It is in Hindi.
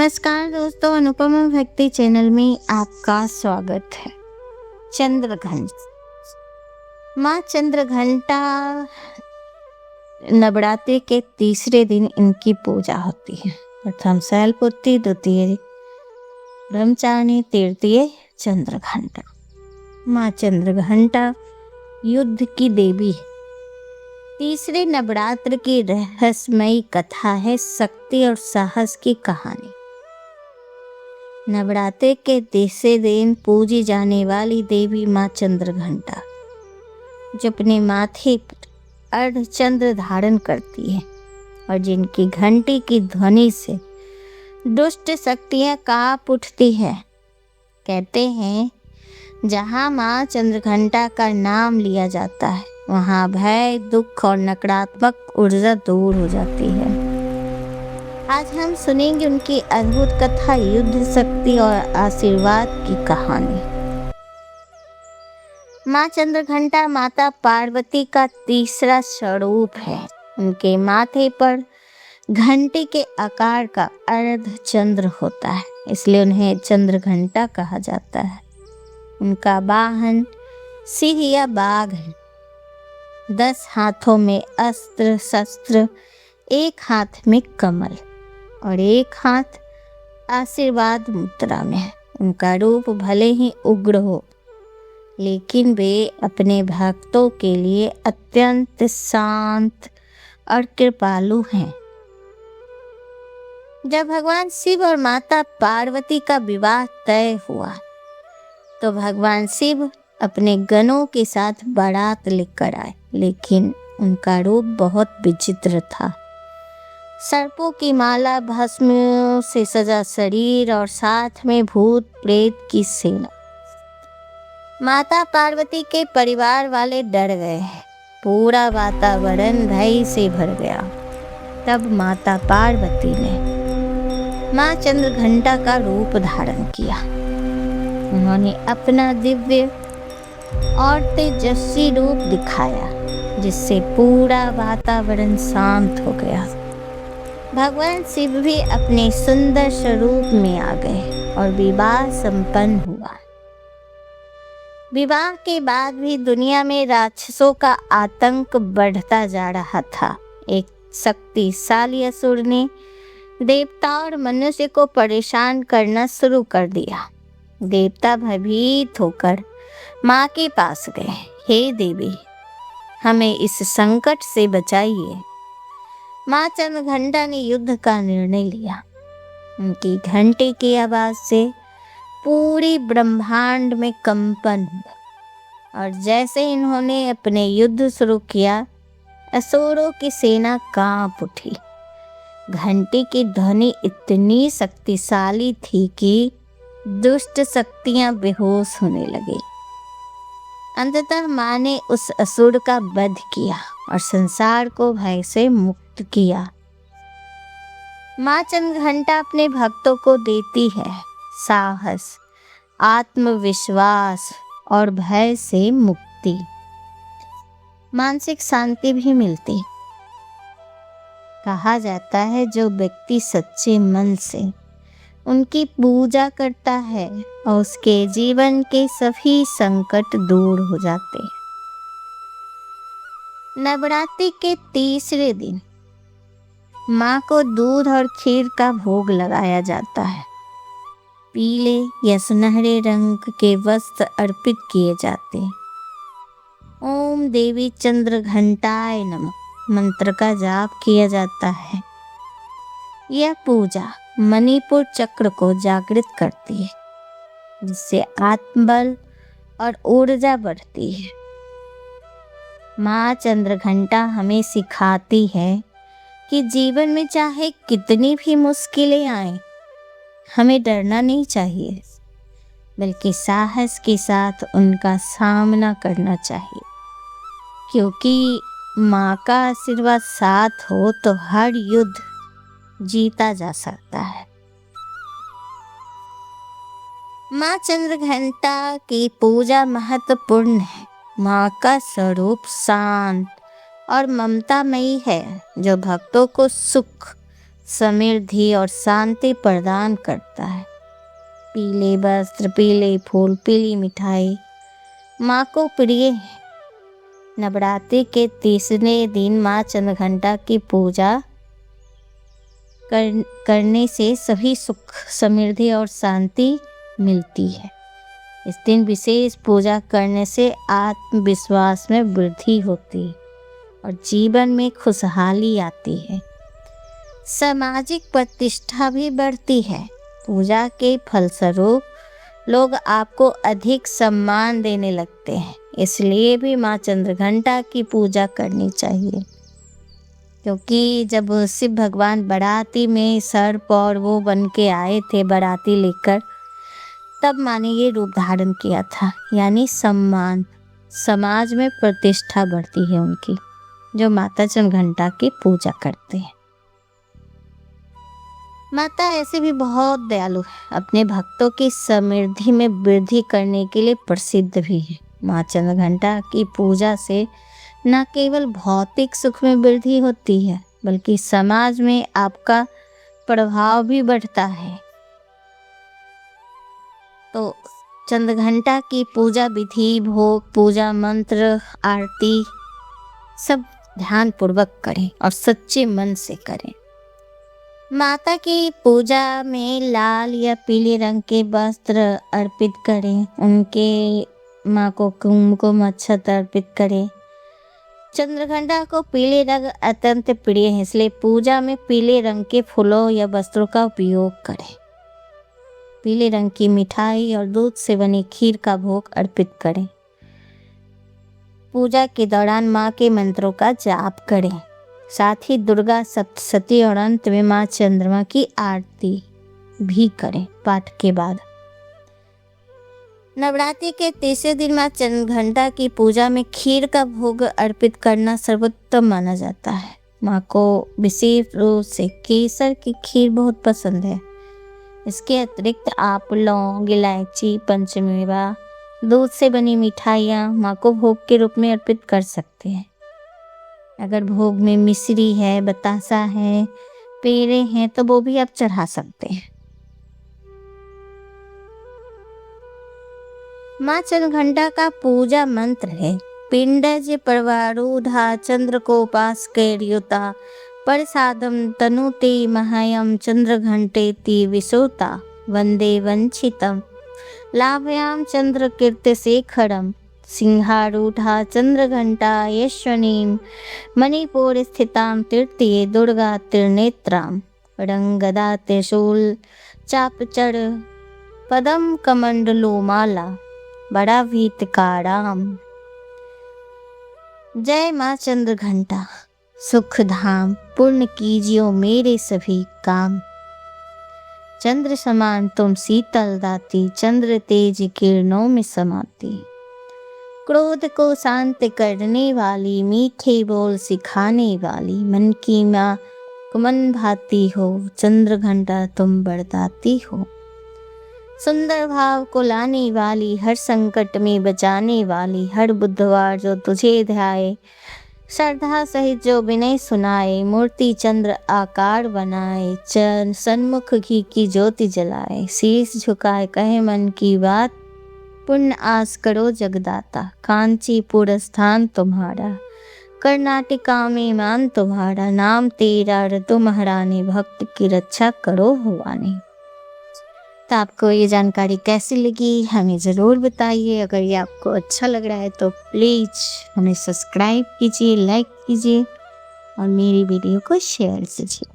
नमस्कार दोस्तों, अनुपमा भक्ति चैनल में आपका स्वागत है। चंद्रघंटा, माँ चंद्रघंटा नवरात्रि के तीसरे दिन इनकी पूजा होती है। प्रथम शैलपुत्री, द्वितीय ब्रह्मचारिणी, तृतीय चंद्रघंटा। माँ चंद्रघंटा युद्ध की देवी है। तीसरे नवरात्र की रहस्यमयी कथा है शक्ति और साहस की कहानी। नवरात्रि के तीसरे दिन पूजी जाने वाली देवी माँ चंद्रघंटा, जो अपने माथे पर अर्धचंद्र धारण करती है और जिनकी घंटी की ध्वनि से दुष्ट शक्तियाँ कांप उठती है। कहते हैं जहाँ माँ चंद्रघंटा का नाम लिया जाता है वहाँ भय, दुख और नकारात्मक ऊर्जा दूर हो जाती है। आज हम सुनेंगे उनकी अद्भुत कथा, युद्ध शक्ति और आशीर्वाद की कहानी। माँ चंद्रघंटा माता पार्वती का तीसरा स्वरूप है। उनके माथे पर घंटी के आकार का अर्धचंद्र होता है, इसलिए उन्हें चंद्रघंटा कहा जाता है। उनका वाहन सिंह या बाघ है। 10 हाथों में अस्त्र शस्त्र, एक हाथ में कमल और एक हाथ आशीर्वाद मुद्रा में है। उनका रूप भले ही उग्र हो, लेकिन वे अपने भक्तों के लिए अत्यंत शांत और कृपालु हैं। जब भगवान शिव और माता पार्वती का विवाह तय हुआ तो भगवान शिव अपने गणों के साथ बारात लेकर आए, लेकिन उनका रूप बहुत विचित्र था। सर्पों की माला, भस्म से सजा शरीर और साथ में भूत प्रेत की सेना। माता पार्वती के परिवार वाले डर गए। पूरा वातावरण भय से भर गया। तब माता पार्वती ने माँ चंद्रघंटा का रूप धारण किया। उन्होंने अपना दिव्य और तेजस्वी रूप दिखाया, जिससे पूरा वातावरण शांत हो गया। भगवान शिव भी अपने सुंदर स्वरूप में आ गए और विवाह संपन्न हुआ। विवाह के बाद भी दुनिया में राक्षसों का आतंक बढ़ता जा रहा था। एक शक्तिशाली असुर ने देवता और मनुष्य को परेशान करना शुरू कर दिया। देवता भयभीत होकर माँ के पास गए। हे देवी, हमें इस संकट से बचाइए। माँ चंद्रघंटा ने युद्ध का निर्णय लिया। उनकी घंटे की आवाज से पूरी ब्रह्मांड में कंपन हुआ और जैसे इन्होंने अपने युद्ध शुरू किया, असुरों की सेना कांप उठी। घंटी की ध्वनि इतनी शक्तिशाली थी कि दुष्ट शक्तियां बेहोश होने लगी। अंततः माँ ने उस असुर का वध किया और संसार को भय से मुक्त किया। माँ चंद्रघंटा अपने भक्तों को देती है साहस, आत्मविश्वास और भय से मुक्ति। मानसिक शांति भी मिलती। कहा जाता है जो व्यक्ति सच्चे मन से उनकी पूजा करता है और उसके जीवन के सभी संकट दूर हो जाते हैं। नवरात्रि के तीसरे दिन माँ को दूध और खीर का भोग लगाया जाता है। पीले या सुनहरे रंग के वस्त्र अर्पित किए जाते हैं। ओम देवी चंद्रघंटाय नमः मंत्र का जाप किया जाता है। यह पूजा मणिपुर चक्र को जागृत करती है, जिससे आत्मबल और ऊर्जा बढ़ती है। माँ चंद्रघंटा हमें सिखाती है कि जीवन में चाहे कितनी भी मुश्किलें आए, हमें डरना नहीं चाहिए, बल्कि साहस के साथ उनका सामना करना चाहिए। क्योंकि माँ का आशीर्वाद साथ हो तो हर युद्ध जीता जा सकता है। माँ चंद्रघंटा की पूजा महत्वपूर्ण है। माँ का स्वरूप शांत और ममतामयी है, जो भक्तों को सुख, समृद्धि और शांति प्रदान करता है। पीले वस्त्र, पीले फूल, पीली मिठाई माँ को प्रिय है। नवरात्रि के तीसरे दिन माँ चंद्रघंटा की पूजा करने से सभी सुख, समृद्धि और शांति मिलती है। इस दिन विशेष पूजा करने से आत्मविश्वास में वृद्धि होती है और जीवन में खुशहाली आती है। सामाजिक प्रतिष्ठा भी बढ़ती है। पूजा के फलस्वरूप लोग आपको अधिक सम्मान देने लगते हैं। इसलिए भी माँ चंद्रघंटा की पूजा करनी चाहिए, क्योंकि जब शिव भगवान बाराती में सर्प और वो बन के आए थे बाराती लेकर, तब माँ ने ये रूप धारण किया था। यानी सम्मान, समाज में प्रतिष्ठा बढ़ती है उनकी, जो माता चंद्रघंटा की पूजा करते हैं। माता ऐसे भी बहुत दयालु है, अपने भक्तों की समृद्धि में वृद्धि करने के लिए प्रसिद्ध भी है। माँ चंद्रघंटा की पूजा से न केवल भौतिक सुख में वृद्धि होती है, बल्कि समाज में आपका प्रभाव भी बढ़ता है। तो चंद्रघंटा की पूजा विधि, भोग, पूजा मंत्र, आरती सब ध्यान पूर्वक करें और सच्चे मन से करें। माता की पूजा में लाल या पीले रंग के वस्त्र अर्पित करें। उनके माँ को कुमकुम अक्षत अर्पित करें। चंद्रघंटा को पीले रंग अत्यंत प्रिय है, इसलिए पूजा में पीले रंग के फूलों या वस्त्रों का उपयोग करें। पीले रंग की मिठाई और दूध से बनी खीर का भोग अर्पित करें। पूजा के दौरान माँ के मंत्रों का जाप करें। साथ ही दुर्गा सप्तशती और अंत में माँ चंद्रमा की आरती भी करें पाठ के बाद। नवरात्रि के तीसरे दिन माँ चंद्रघंटा की पूजा में खीर का भोग अर्पित करना सर्वोत्तम माना जाता है। माँ को विशेष रूप से केसर की खीर बहुत पसंद है। इसके अतिरिक्त आप लौंग, इलायची, पंचमेवा, दूध से बनी मिठाइयाँ माँ को भोग के रूप में अर्पित कर सकते हैं। अगर भोग में मिश्री है, बतासा है, पेड़े हैं, तो वो भी आप चढ़ा सकते हैं। माँ चंद्रघंटा का पूजा मंत्र है पिंडज परवारूढ़ा चंद्रकोपास्कैर्युता प्रसादम तनुते महायम चंद्रघंटेति विशोता वंदे वंचितम लाभयाम चंद्रकीर्तिशेखरम सिंहारूढ़ा चंद्रघंटा यश्वनीम मणिपुर स्थितां तृतीये दुर्गा त्रिनेत्रां रंगदा त्रिशूल चापचर पदम कमंडलो माला बड़ा भीतकाराम। जय माँ चंद्रघंटा, सुख धाम पूर्ण कीजियो मेरे सभी काम। चंद्र समान तुम शीतल दाती, चंद्र तेज किरणों में समाती। क्रोध को शांत करने वाली, मीठे बोल सिखाने वाली, मन की माँ कुमन भाती हो, चंद्रघंटा तुम बरदाती हो। सुंदर भाव को लाने वाली, हर संकट में बचाने वाली, हर बुधवार जो तुझे ध्याए, श्रद्धा सहित जो विनय सुनाए, मूर्ति चंद्र आकार बनाए, सन्मुख घी की ज्योति जलाए, शीश झुकाए कहे मन की बात, पुण्य आस करो जगदाता। कांचीपुर स्थान तुम्हारा, कर्नाटका में मान तुम्हारा, नाम तेरा ऋतु महारानी, भक्त की रक्षा करो भवानी। तो आपको ये जानकारी कैसी लगी हमें ज़रूर बताइए। अगर ये आपको अच्छा लग रहा है तो प्लीज़ हमें सब्सक्राइब कीजिए, लाइक कीजिए और मेरी वीडियो को शेयर कीजिए।